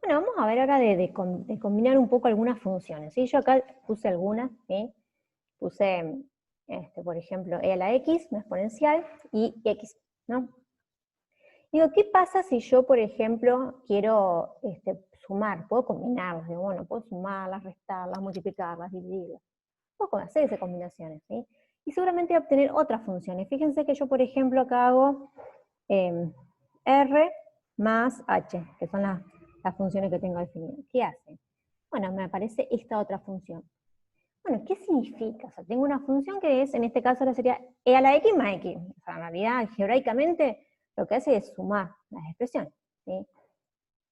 Bueno, vamos a ver ahora de combinar un poco algunas funciones, ¿sí? Yo acá puse algunas, ¿sí? Puse, por ejemplo, e a la x, una exponencial, y x, ¿no? Digo, ¿qué pasa si yo, por ejemplo, quiero sumar? Puedo combinarlas, digo, bueno, puedo sumarlas, restarlas, multiplicarlas, dividirlas. Puedo hacer esas combinaciones, ¿sí? Y seguramente voy a obtener otras funciones. Fíjense que yo, por ejemplo, acá hago r más h, que son las funciones que tengo definidas. ¿Qué hace? Bueno, me aparece esta otra función. Bueno, ¿qué significa? O sea, tengo una función que es, en este caso ahora sería e a la x más x. O sea, en realidad, algebraicamente, lo que hace es sumar las expresiones, ¿sí?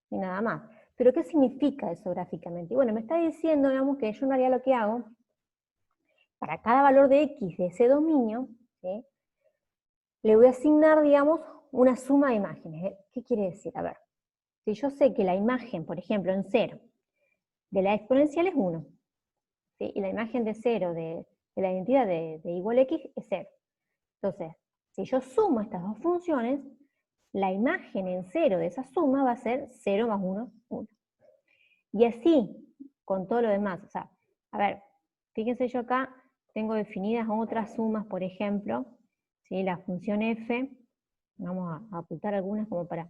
Y nada más. Pero ¿qué significa eso gráficamente? Y bueno, me está diciendo, digamos, que yo en realidad lo que hago, para cada valor de x de ese dominio, ¿sí? Le voy a asignar, digamos, una suma de imágenes. ¿Qué quiere decir? A ver, si yo sé que la imagen, por ejemplo, en 0, de la exponencial es 1, ¿sí? Y la imagen de 0 de la identidad de igual a x es 0. Entonces, si yo sumo estas dos funciones, la imagen en 0 de esa suma va a ser 0 más 1, 1. Y así, con todo lo demás. O sea, a ver, fíjense yo acá, tengo definidas otras sumas, por ejemplo, ¿sí? La función f, vamos a ocultar algunas como para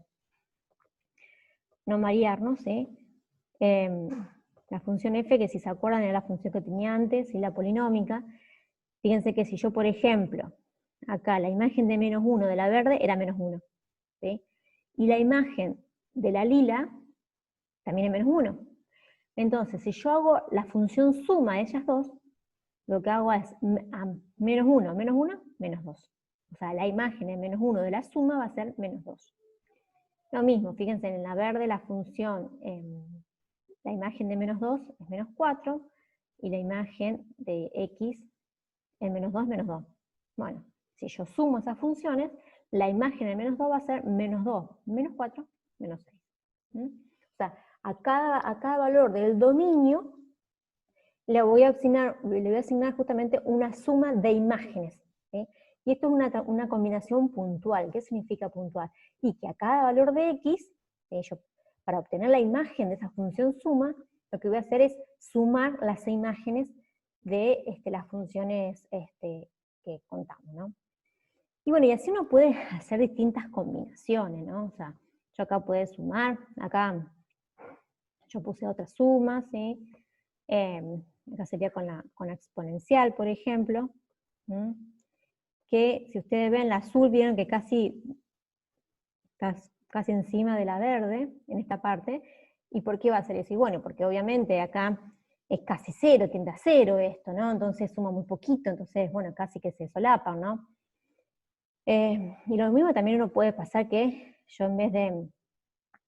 no marearnos, ¿sí? La función f, que si se acuerdan era la función que tenía antes, y la polinómica. Fíjense que si yo, por ejemplo, acá la imagen de menos 1 de la verde era menos 1, ¿sí? Y la imagen de la lila también es menos 1. Entonces, si yo hago la función suma de ellas dos, lo que hago es menos 1, menos 2. O sea, la imagen de menos 1 de la suma va a ser menos 2. Lo mismo, fíjense, en la verde la función, la imagen de menos 2 es menos 4, y la imagen de x en menos 2 es menos 2. Bueno, si yo sumo esas funciones, la imagen de menos 2 va a ser menos 2, menos 4, menos 6. O sea, a cada valor del dominio le voy a asignar justamente una suma de imágenes, ¿sí? Y esto es una combinación puntual. ¿Qué significa puntual? Y que a cada valor de x, yo, para obtener la imagen de esa función suma, lo que voy a hacer es sumar las imágenes de las funciones que contamos, ¿no? Y bueno, y así uno puede hacer distintas combinaciones, ¿no? O sea, yo acá puedo sumar, acá yo puse otras sumas, ¿sí? Acá sería con la exponencial, por ejemplo, que si ustedes ven la azul, vieron que casi encima de la verde, en esta parte. ¿Y por qué va a ser eso? Y bueno, porque obviamente acá es casi 0, tiende a 0 esto, ¿no? Entonces suma muy poquito, entonces, bueno, casi que se solapan, ¿no? Y lo mismo también uno puede pasar que yo en vez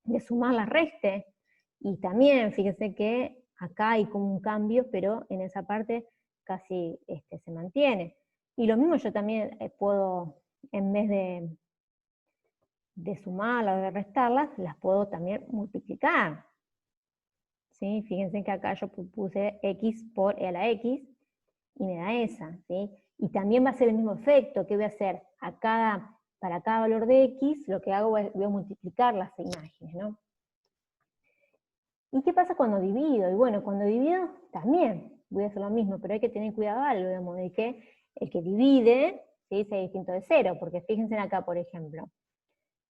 de sumar la reste, y también fíjense que acá hay como un cambio, pero en esa parte casi se mantiene. Y lo mismo yo también puedo, en vez de sumarlas o de restarlas, las puedo también multiplicar. ¿Sí? Fíjense que acá yo puse x por e a la x, y me da esa, ¿sí? Y también va a ser el mismo efecto. ¿Qué voy a hacer? Para cada valor de x, lo que hago voy a multiplicar las imágenes, ¿no? ¿Y qué pasa cuando divido? Y bueno, cuando divido también voy a hacer lo mismo, pero hay que tener cuidado algo, digamos, de que el que divide, ¿sí? Sea distinto de 0, porque fíjense acá, por ejemplo,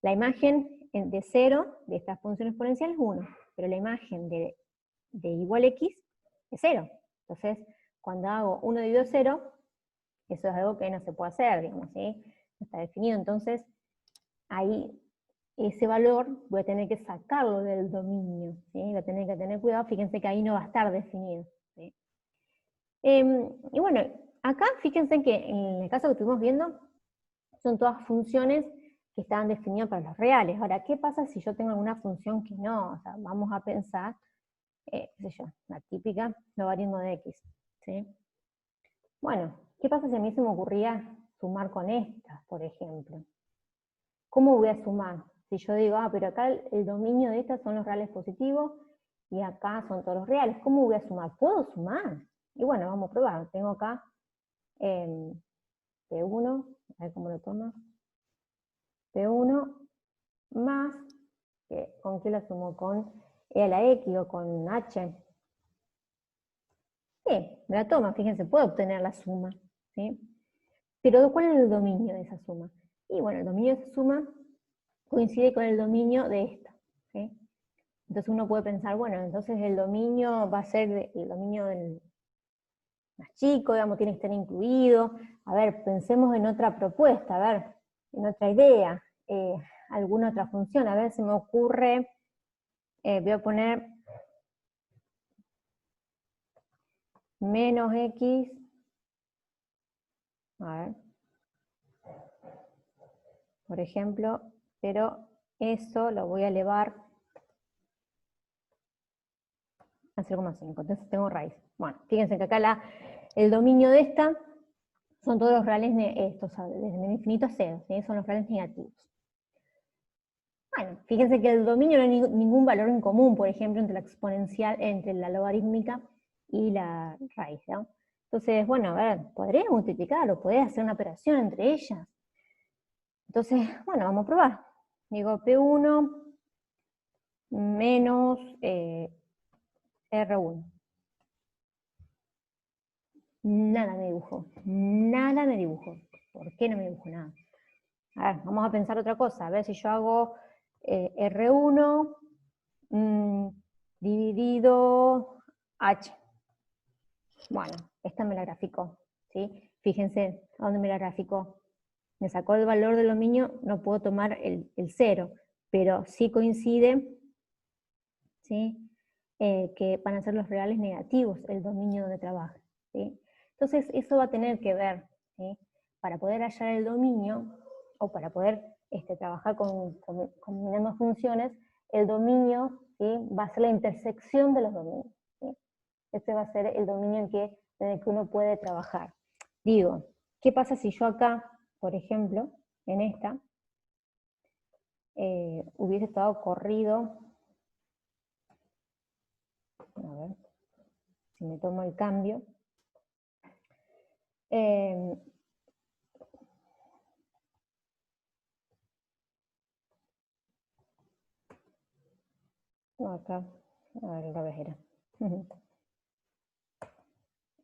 la imagen de 0 de esta función exponencial es 1, pero la imagen de igual x es 0. Entonces, cuando hago 1 dividido 0, eso es algo que no se puede hacer, digamos, ¿sí? No está definido. Entonces, ahí ese valor voy a tener que sacarlo del dominio, ¿sí? Voy a tener que tener cuidado, fíjense que ahí no va a estar definido, ¿sí? Y bueno, acá fíjense que en el caso que estuvimos viendo, son todas funciones que estaban definidas para los reales. Ahora, ¿qué pasa si yo tengo alguna función que no? O sea, vamos a pensar, qué sé yo, la típica logaritmo de x, ¿sí? Bueno, ¿qué pasa si a mí se me ocurría sumar con estas, por ejemplo? ¿Cómo voy a sumar? Si yo digo, pero acá el dominio de estas son los reales positivos y acá son todos los reales, ¿cómo voy a sumar? ¿Puedo sumar? Y bueno, vamos a probar. Tengo acá P1, a ver cómo lo tomo. P1 más, ¿con qué la sumo? Con E a la X o con H. Sí, me la toma, fíjense, puedo obtener la suma, ¿sí? Pero ¿cuál es el dominio de esa suma? Y bueno, el dominio de esa suma coincide con el dominio de esta, ¿sí? Entonces uno puede pensar, bueno, entonces el dominio va a ser el dominio del más chico, digamos, tiene que estar incluido. A ver, pensemos en otra propuesta, a ver, en otra idea, alguna otra función, a ver, se me ocurre, voy a poner menos X, a ver, por ejemplo, pero eso lo voy a elevar a 0,5, entonces tengo raíz. Bueno, fíjense que acá el dominio de esta son todos los reales, estos, desde menos infinito a 0, ¿sí? Son los reales negativos. Bueno, fíjense que el dominio no hay ningún valor en común, por ejemplo, entre la exponencial, entre la logarítmica y la raíz, ¿no? Entonces, bueno, a ver, podría multiplicar o podría hacer una operación entre ellas. Entonces, bueno, vamos a probar. Digo, P1 menos R1. Nada me dibujo, nada me dibujo. ¿Por qué no me dibujo nada? A ver, vamos a pensar otra cosa. A ver si yo hago R1 dividido H. Bueno, esta me la graficó, ¿sí? Fíjense a dónde me la graficó. Me sacó el valor del dominio, no puedo tomar el 0, pero sí coincide, ¿sí? Que van a ser los reales negativos el dominio donde trabaja, ¿sí? Entonces eso va a tener que ver, ¿sí? Para poder hallar el dominio, o para poder trabajar combinando funciones, el dominio, ¿sí? Va a ser la intersección de los dominios, ¿sí? Este va a ser el dominio en el que uno puede trabajar. Digo, ¿qué pasa si yo acá, por ejemplo, en esta, hubiese estado corrido? A ver, si me tomo el cambio. No, acá, a ver, la vez era.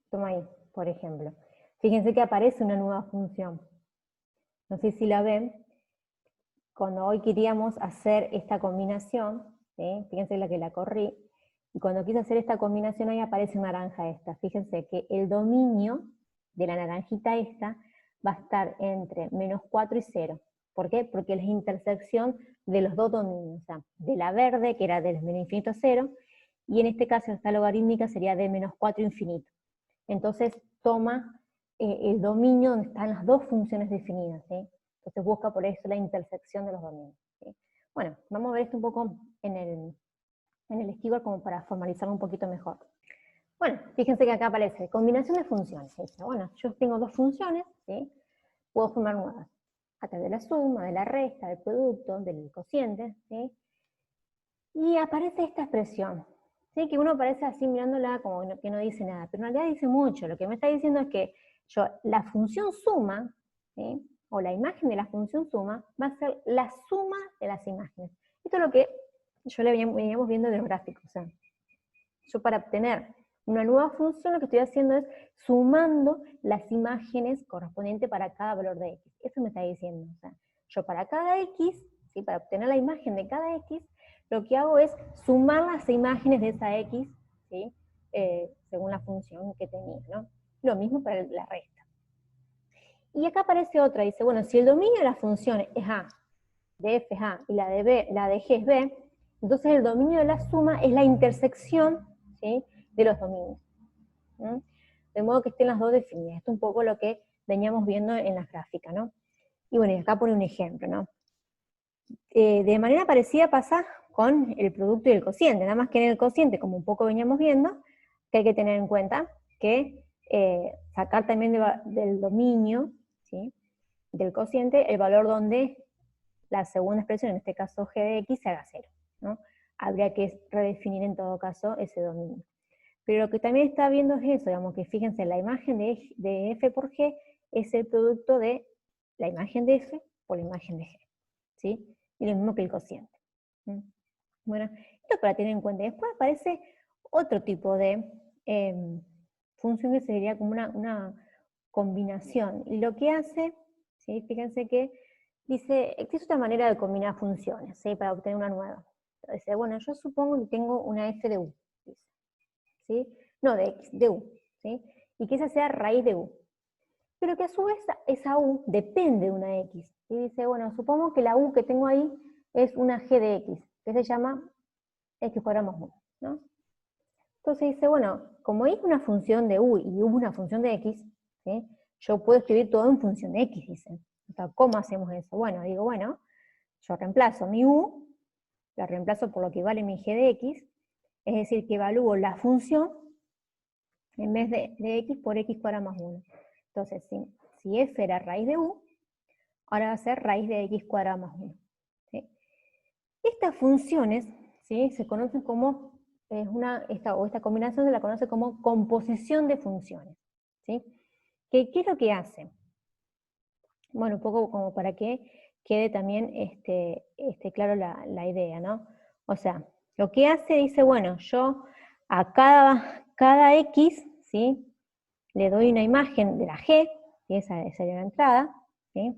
Toma ahí, por ejemplo. Fíjense que aparece una nueva función. No sé si la ven. Cuando hoy queríamos hacer esta combinación, ¿sí? Fíjense la que la corrí, y cuando quise hacer esta combinación ahí aparece naranja esta. Fíjense que el dominio de la naranjita esta va a estar entre menos 4 y 0. ¿Por qué? Porque es la intersección de los dos dominios, o sea, de la verde, que era del menos infinito a 0, y en este caso esta logarítmica sería de menos 4 infinito. Entonces toma el dominio donde están las dos funciones definidas, ¿sí? Entonces busca por eso la intersección de los dominios, ¿sí? Bueno, vamos a ver esto un poco en el Steward como para formalizarlo un poquito mejor. Bueno, fíjense que acá aparece combinación de funciones. Dice, bueno, yo tengo dos funciones, ¿sí? Puedo formar nuevas a través de la suma, de la resta, del producto, del cociente, ¿sí? Y aparece esta expresión, ¿sí? Que uno parece así mirándola como que no dice nada, pero en realidad dice mucho. Lo que me está diciendo es que la función suma, ¿sí? O la imagen de la función suma, va a ser la suma de las imágenes. Esto es lo que yo le veníamos viendo de los gráficos. O sea, yo para obtener una nueva función lo que estoy haciendo es sumando las imágenes correspondientes para cada valor de x. Eso me está diciendo. O sea, yo para cada x, ¿sí? Para obtener la imagen de cada x, lo que hago es sumar las imágenes de esa x, ¿sí? Según la función que tenía, ¿no? Lo mismo para la resta. Y acá aparece otra, dice, bueno, si el dominio de la función es a, de f es a, y la de g es b, entonces el dominio de la suma es la intersección, ¿sí? De los dominios. ¿Sí? De modo que estén las dos definidas. Esto es un poco lo que veníamos viendo en las gráficas, ¿no? Y bueno, y acá pone un ejemplo, ¿no? De manera parecida pasa con el producto y el cociente, nada más que en el cociente, como un poco veníamos viendo, que hay que tener en cuenta que sacar también del dominio, ¿sí? Del cociente, el valor donde la segunda expresión, en este caso g de x, se haga 0, ¿no? Habría que redefinir en todo caso ese dominio. Pero lo que también está viendo es eso, digamos que fíjense, la imagen de f por g es el producto de la imagen de f por la imagen de g, ¿sí? Y lo mismo que el cociente. Bueno, Esto para tener en cuenta. Después aparece otro tipo de función que sería como una combinación. Y lo que hace, ¿sí? Fíjense que dice, existe otra manera de combinar funciones, ¿sí? Para obtener una nueva. Dice, bueno, yo supongo que tengo una f de u, dice, ¿sí? No, de x, de u, ¿sí? Y que esa sea raíz de u. Pero que a su vez esa u depende de una x. Y dice, bueno, supongo que la u que tengo ahí es una g de x, que se llama x cuadrado más 1, ¿no? Entonces dice, bueno, como es una función de u y u es una función de x, ¿sí? Yo puedo escribir todo en función de x, dice. Entonces, ¿cómo hacemos eso? Bueno, digo, bueno, yo reemplazo mi u, la reemplazo por lo que vale mi g de x, es decir, que evalúo la función en vez de x por x cuadrado más 1. Entonces, si f era raíz de u, ahora va a ser raíz de x cuadrado más 1. ¿Sí? Estas funciones, ¿sí? Se conocen como, esta combinación se la conoce como composición de funciones. ¿Sí? ¿Qué es lo que hace? Bueno, un poco como para que quede también claro la idea, ¿no? O sea, lo que hace, dice, bueno, yo a cada x, ¿sí? Le doy una imagen de la g, ¿sí? Esa sería la entrada, ¿sí?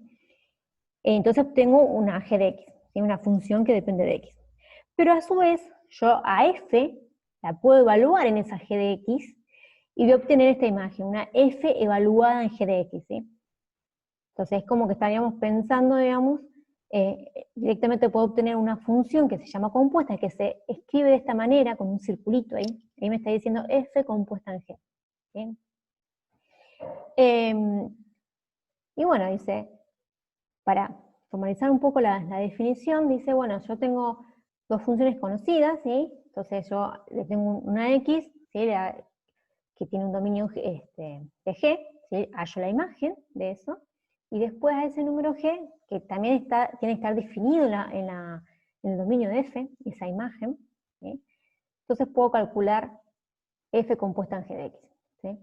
Entonces obtengo una g de x, ¿sí? Una función que depende de x. Pero a su vez, yo a f la puedo evaluar en esa g de x y voy a obtener esta imagen, una f evaluada en g de x, ¿sí? Entonces es como que estaríamos pensando, digamos, directamente puedo obtener una función que se llama compuesta, que se escribe de esta manera, con un circulito ahí. Ahí me está diciendo f compuesta en g. ¿Sí? Y bueno, dice, para formalizar un poco la definición, dice, bueno, yo tengo dos funciones conocidas, ¿sí? Entonces yo le tengo una x, ¿sí? Que tiene un dominio de g, ¿sí? Hallo la imagen de eso, y después a ese número g, que también tiene que estar definido en el dominio de f, esa imagen, ¿sí? Entonces puedo calcular f compuesta en g de x, ¿sí?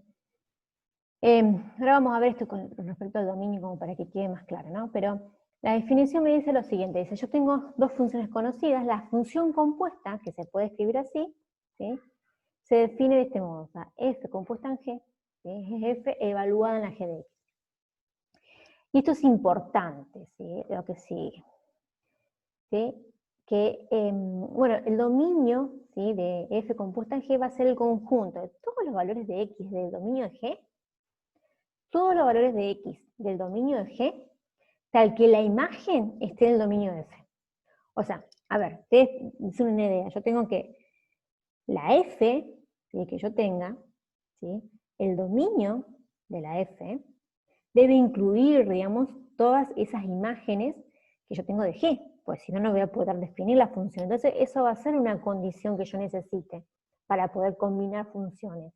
Ahora vamos a ver esto con respecto al dominio como para que quede más claro, ¿no? Pero la definición me dice lo siguiente, dice, yo tengo dos funciones conocidas, la función compuesta, que se puede escribir así, ¿sí? Se define de este modo, o sea, f compuesta en g, ¿sí? Es f evaluada en la g de x. Y esto es importante, ¿sí? Lo que sigue, ¿sí? Que, bueno, el dominio, ¿sí? De f compuesta en g va a ser el conjunto de todos los valores de x del dominio de g, todos los valores de x del dominio de g, tal que la imagen esté en el dominio de f. O sea, a ver, ustedes dicen una idea, yo tengo que la f, ¿sí? Que yo tenga, ¿sí? El dominio de la f debe incluir, digamos, todas esas imágenes que yo tengo de g, pues si no, no voy a poder definir la función. Entonces, eso va a ser una condición que yo necesite para poder combinar funciones.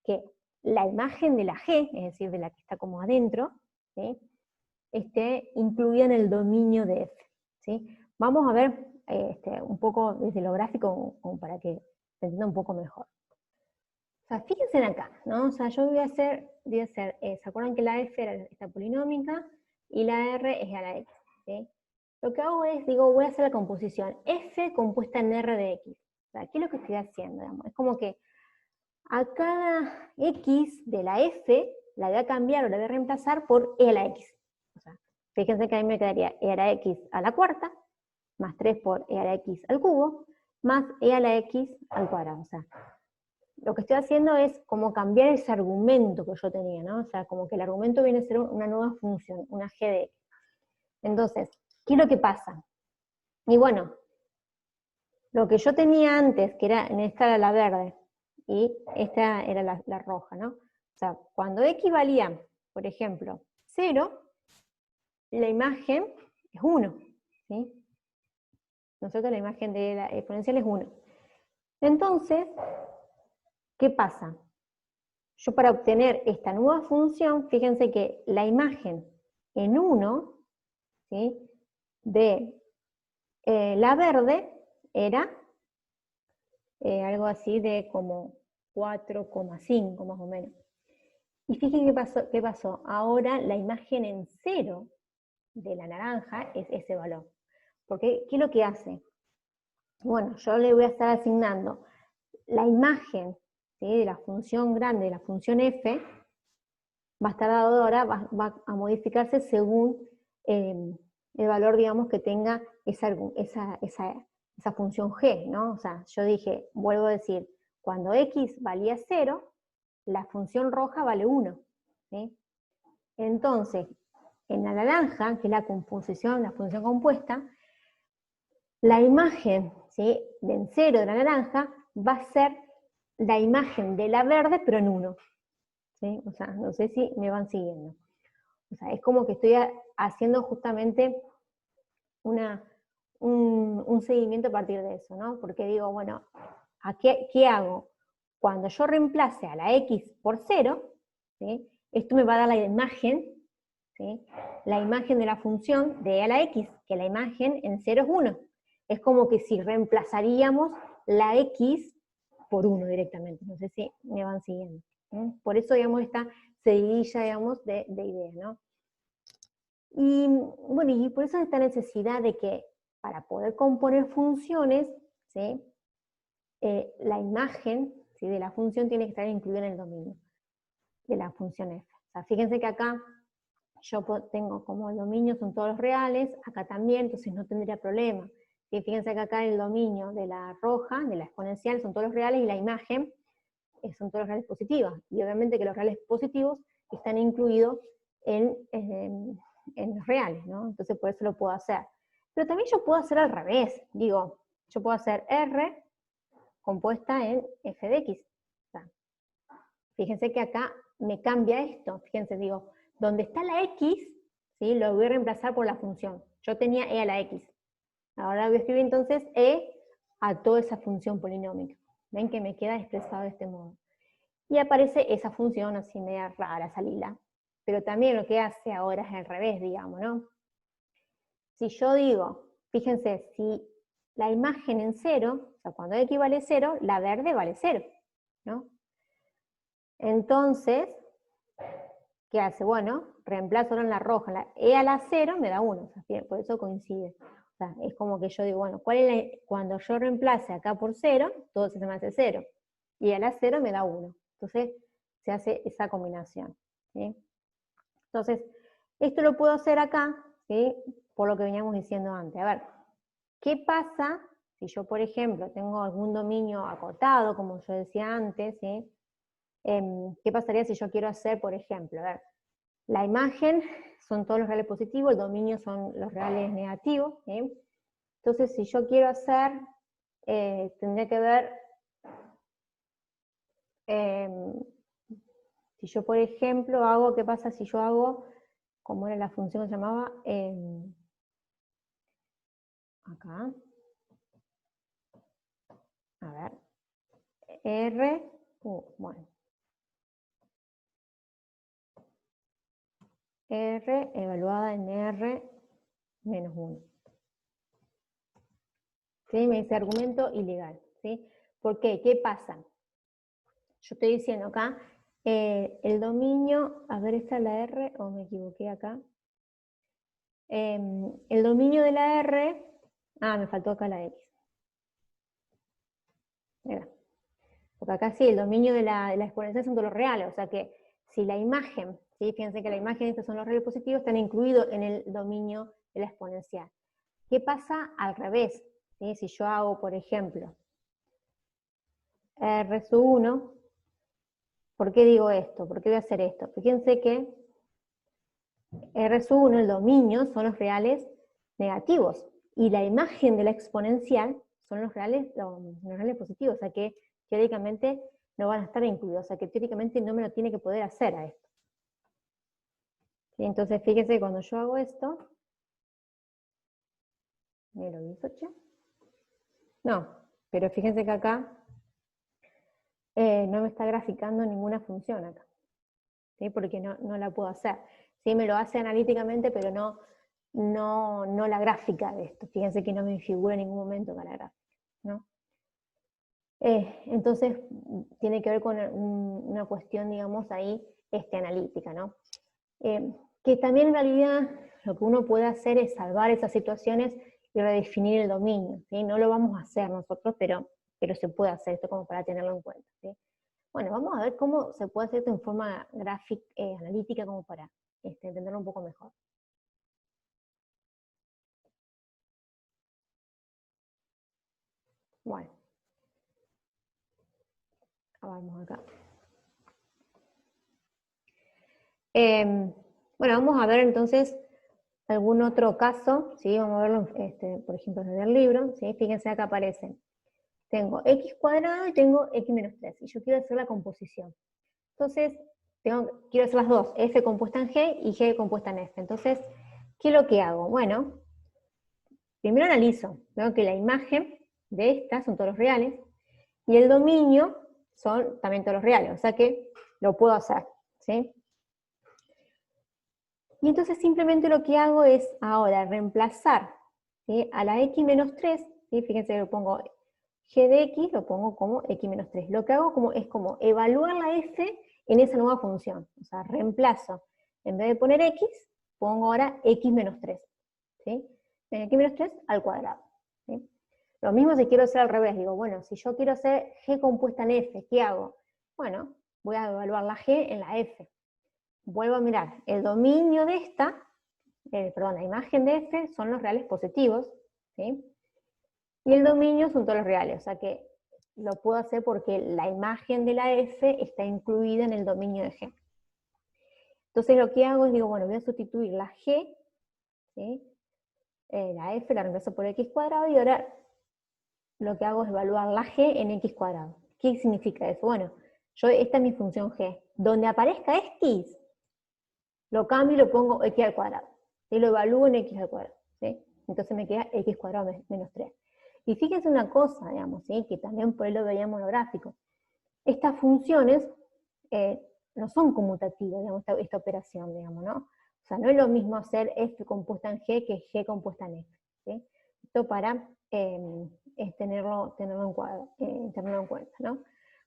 Que la imagen de la g, es decir, de la que está como adentro, ¿sí? Esté incluida en el dominio de f, ¿sí? Vamos a ver un poco desde lo gráfico como para que se entienda un poco mejor. O sea, fíjense en acá, ¿no? O sea, yo voy a hacer, ¿se acuerdan que la f era esta polinómica y la r es a la x, ¿sí? Lo que hago es, digo, voy a hacer la composición f compuesta en r de x. O sea, ¿qué es lo que estoy haciendo? Digamos? Es como que a cada x de la f la voy a cambiar o la voy a reemplazar por e a la x. O sea, fíjense que a mí me quedaría e a la x a la cuarta, más 3 por e a la x al cubo, más e a la x al cuadrado. O sea, lo que estoy haciendo es como cambiar ese argumento que yo tenía, ¿no? O sea, como que el argumento viene a ser una nueva función, una g de x. Entonces, ¿qué es lo que pasa? Y bueno, lo que yo tenía antes, que era, en esta era la verde, y esta era la roja, ¿no? O sea, cuando x valía, por ejemplo, 0, la imagen es 1, ¿sí? Nosotros la imagen de la exponencial es 1. Entonces, ¿qué pasa? Yo para obtener esta nueva función, fíjense que la imagen en 1, ¿sí? De la verde era algo así de como 4,5 más o menos. Y fíjense qué pasó. Ahora la imagen en 0 de la naranja es ese valor. Porque, ¿qué es lo que hace? Bueno, yo le voy a estar asignando la imagen, ¿sí?, de la función grande, de la función f, va a estar dado ahora, va a modificarse según el valor, digamos, que tenga esa función g, ¿no? O sea, yo dije, vuelvo a decir, cuando x valía 0, la función roja vale 1, ¿sí? Entonces, en la naranja, que es la composición, la función compuesta, la imagen, ¿sí?, del 0 de la naranja va a ser la imagen de la verde, pero en 1. ¿Sí? O sea, no sé si me van siguiendo. O sea, es como que estoy haciendo justamente un seguimiento a partir de eso, ¿no? Porque digo, bueno, ¿qué hago? Cuando yo reemplace a la x por 0, ¿sí?, esto me va a dar la imagen, ¿sí?, la imagen de la función de a la x, que la imagen en 0 es 1. Es como que si reemplazaríamos la x por 1 directamente. No sé si me van siguiendo. Por eso, digamos, esta seguidilla, digamos, de ideas, ¿no? Y bueno, y por eso esta necesidad de que para poder componer funciones, ¿sí?, la imagen, ¿sí?, de la función tiene que estar incluida en el dominio de la función f. O sea, fíjense que acá yo tengo como el dominio son todos los reales, acá también, entonces no tendría problema. Y fíjense que acá el dominio de la roja, de la exponencial, son todos los reales, y la imagen son todos los reales positivos. Y obviamente que los reales positivos están incluidos en los reales, ¿no? Entonces por eso lo puedo hacer. Pero también yo puedo hacer al revés. Digo, yo puedo hacer R compuesta en f de x. O sea, fíjense que acá me cambia esto. Fíjense, digo, donde está la x, ¿sí?, lo voy a reemplazar por la función. Yo tenía e a la x. Ahora voy a escribir entonces e a toda esa función polinómica. ¿Ven que me queda expresado de este modo? Y aparece esa función así media rara, esa lila. Pero también lo que hace ahora es al revés, digamos, ¿no? Si yo digo, fíjense, si la imagen en 0, o sea, cuando x vale 0, la verde vale 0, ¿no? Entonces, ¿qué hace? Bueno, reemplazo en la roja, la e a la 0 me da 1, o sea, por eso coincide. O sea, es como que yo digo, bueno, cuando yo reemplace acá por 0, todo se me hace 0. Y a la 0 me da 1. Entonces, se hace esa combinación, ¿sí? Entonces, esto lo puedo hacer acá, ¿sí?, por lo que veníamos diciendo antes. A ver, ¿qué pasa si yo, por ejemplo, tengo algún dominio acotado, como yo decía antes, ¿sí? ¿Qué pasaría si yo quiero hacer, por ejemplo, a ver, la imagen son todos los reales positivos, el dominio son los reales negativos, ¿sí? Entonces, si yo quiero hacer, tendría que ver, si yo, por ejemplo, hago, ¿qué pasa si yo hago, como era la función que se llamaba? Acá. A ver. R, bueno. R evaluada en R menos 1. ¿Sí? Me dice argumento ilegal. ¿Sí? ¿Por qué? ¿Qué pasa? Yo estoy diciendo acá, el dominio, a ver, ¿está la R o me equivoqué acá? El dominio de la R, me faltó acá la X. Mira. Porque acá sí, el dominio de la exponencial son todos los reales, o sea que si la imagen, ¿sí?, fíjense que la imagen, estos son los reales positivos, están incluidos en el dominio de la exponencial. ¿Qué pasa al revés? ¿Sí? Si yo hago, por ejemplo, R sub 1, ¿por qué digo esto? ¿Por qué voy a hacer esto? Fíjense que R sub 1, el dominio, son los reales negativos, y la imagen de la exponencial son los reales positivos, o sea que teóricamente no van a estar incluidos, o sea que teóricamente no me lo tiene que poder hacer a esto. ¿Sí? Entonces fíjense que cuando yo hago esto, ¿me lo hizo, che? No, pero fíjense que acá no me está graficando ninguna función acá, ¿sí? Porque no la puedo hacer. Sí, me lo hace analíticamente, pero no la gráfica de esto. Fíjense que no me figura en ningún momento con la gráfica, ¿no? Entonces, tiene que ver con una cuestión, digamos, ahí analítica, ¿no? Que también en realidad lo que uno puede hacer es salvar esas situaciones y redefinir el dominio, ¿sí? No lo vamos a hacer nosotros, pero se puede hacer esto como para tenerlo en cuenta, ¿sí? Bueno, vamos a ver cómo se puede hacer esto en forma gráfica, analítica, como para entenderlo un poco mejor. Bueno, vamos acá. Bueno, vamos a ver entonces algún otro caso, ¿sí? Vamos a verlo, por ejemplo, en el libro, ¿sí? Fíjense acá aparecen. Tengo x cuadrado y tengo x menos 3, y yo quiero hacer la composición. Entonces, quiero hacer las dos, f compuesta en g y g compuesta en f. Entonces, ¿qué es lo que hago? Bueno, primero analizo, veo que la imagen de estas son todos los reales, y el dominio son también todos los reales, o sea que lo puedo hacer, ¿sí? Y entonces simplemente lo que hago es ahora reemplazar, ¿sí? A la x menos 3, ¿sí? Fíjense que lo pongo g de x, lo pongo como x menos 3. Lo que hago es como evaluar la f en esa nueva función. O sea, reemplazo, en vez de poner x, pongo ahora x menos 3. ¿Sí? X menos 3 al cuadrado. ¿Sí? Lo mismo si quiero hacer al revés. Digo, bueno, si yo quiero hacer g compuesta en f, ¿qué hago? Bueno, voy a evaluar la g en la f. Vuelvo a mirar, el dominio de esta, perdón, la imagen de f son los reales positivos, ¿sí? Y el dominio son todos los reales, o sea que lo puedo hacer porque la imagen de la f está incluida en el dominio de g. Entonces lo que hago es, digo, bueno, voy a sustituir la g, ¿sí? La f la reemplazo por x cuadrado, y ahora lo que hago es evaluar la g en x cuadrado. ¿Qué significa eso? Bueno, esta es mi función g. Donde aparezca x, lo cambio y lo pongo x al cuadrado. Y lo evalúo en x al cuadrado. ¿Sí? Entonces me queda x cuadrado menos 3. Y fíjense una cosa, digamos, ¿sí? Que también por ahí lo veíamos en lo gráfico. Estas funciones no son conmutativas, digamos, esta operación, digamos, ¿no? O sea, no es lo mismo hacer f compuesta en g que g compuesta en f. ¿Sí? Esto para tenerlo en cuenta, ¿no?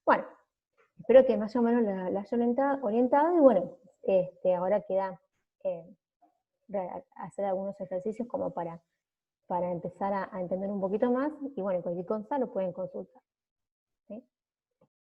Bueno, espero que más o menos la haya orientado, y bueno, ahora queda hacer algunos ejercicios como para empezar a entender un poquito más, y bueno, cualquier cosa lo pueden consultar. ¿Sí?